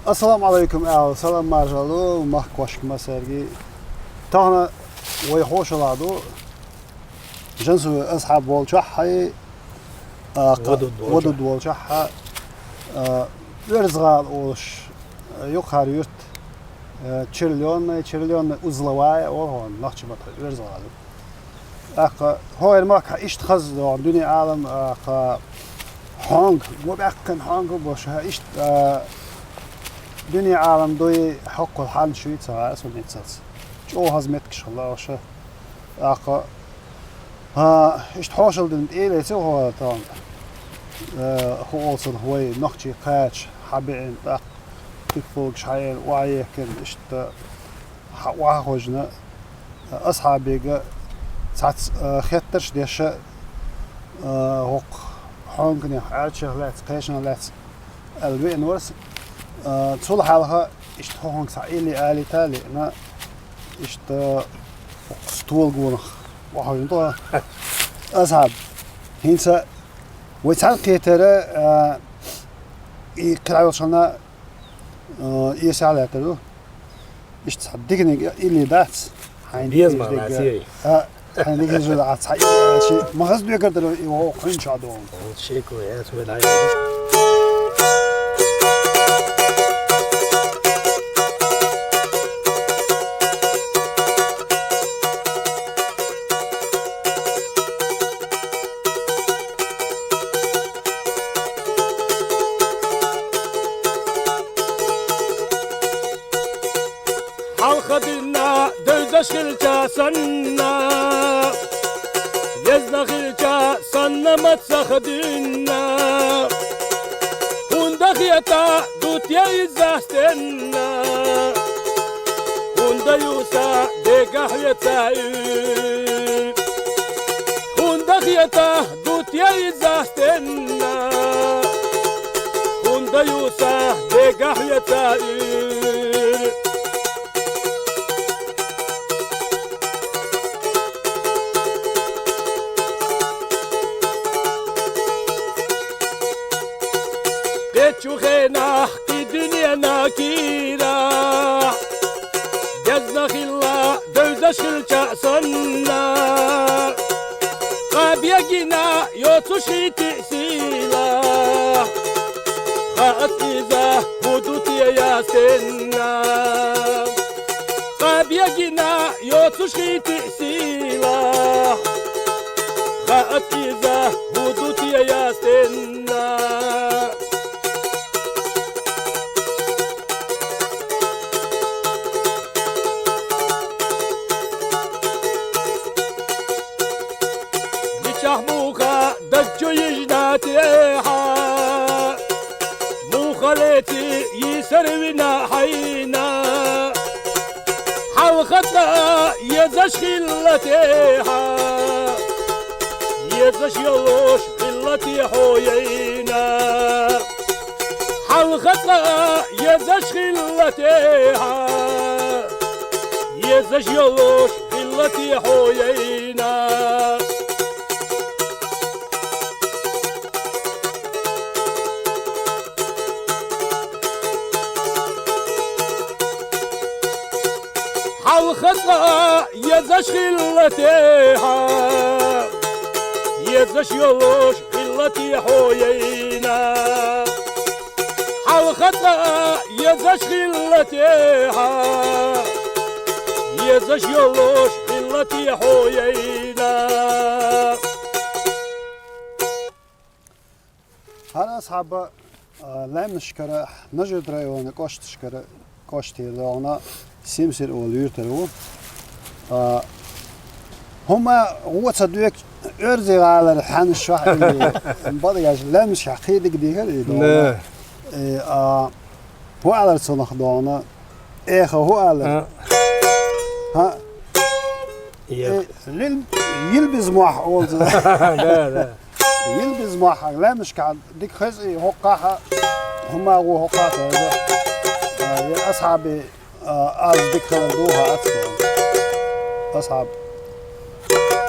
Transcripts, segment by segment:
Assalamu alaikum al salam marjalu mahkoşk masergi tahna way hoş oladu جنسو أصحاب والشحة ودود والشحة ورزغال وش يقهر يرت تشيرليون أزلواي وهون نحكي مثل ورزغال هو الماك إشت خز دنيا عالم هانج وبأكن هانج وبوشها إشت دنيا عالم دوي حق الحال شوية سواء اسمه نتسلس جو هزمتك شاء الله وش إشت حوشل دنت إيلي سو هو طبعا هو أصل هو نحكي قاتش حبيين تفوق شعير وعيه كن إشت وعهوجنا أصحابي ساعات خطرش ديش هوق هونغني عارشة لات قيشنا لات الوين ورس تصل حالها إشت هونغ سعيلي آلي تالي أنا إشت ستول جونخ وحوين طه أصحاب هنسا ويتعلق ترى يكلعوا شلنا يسأل ترى إشت صدقني اللي دات بيز ما ناسيري حين يجي جل عصاي شيء ما خص بيقدر ترى هو قين شادون شيء كويس ولا خدنا دزشلتا سنة يزنخلتا سنة متسخدنا هندخيتا دوتيا يزاستنا هنديوسا دقاحيتا هندخيتا دوتيا يزاستنا هنديوسا دقاحيتا شوخينا حكي دنيا ناكيرا جزنا خلا دوزش الجأسنا قاب يجينا يوتشي تأسيلا خاط إذا هدوتي يا سنا قاب يجينا يوتشي تأسيلا خاط إذا هدوتي يا سنا موخا دجو يجناتيها موخلتي يسروينا حينا حلقتنا يزش خلتيها يزش يلوش خلتي حوينا حلقتنا يزش خلتيها يزش يلوش خلتي حوينا الخطأ يزش خلتيها يزش يلوش خلتي حوينا الخطأ يزش خلتيها يزش يلوش خلتي حوينا هلا أصحاب لا نشكر نجد رأيونا كوشت شكر كوشتي لونا سيمسر وليرترو هما هو تصدق أرزي على الحان الشح اللي بدي لا مش حقيقي دقيقة اللي هو على الصنخ دونا هو على ها يلبس موح أول لا يلبس موح لا مش قاعد ديك خزي هقاها هما هو هقاها يا أصحابي أصدق خلدوها أصلا أصحاب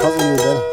هذا اللي ده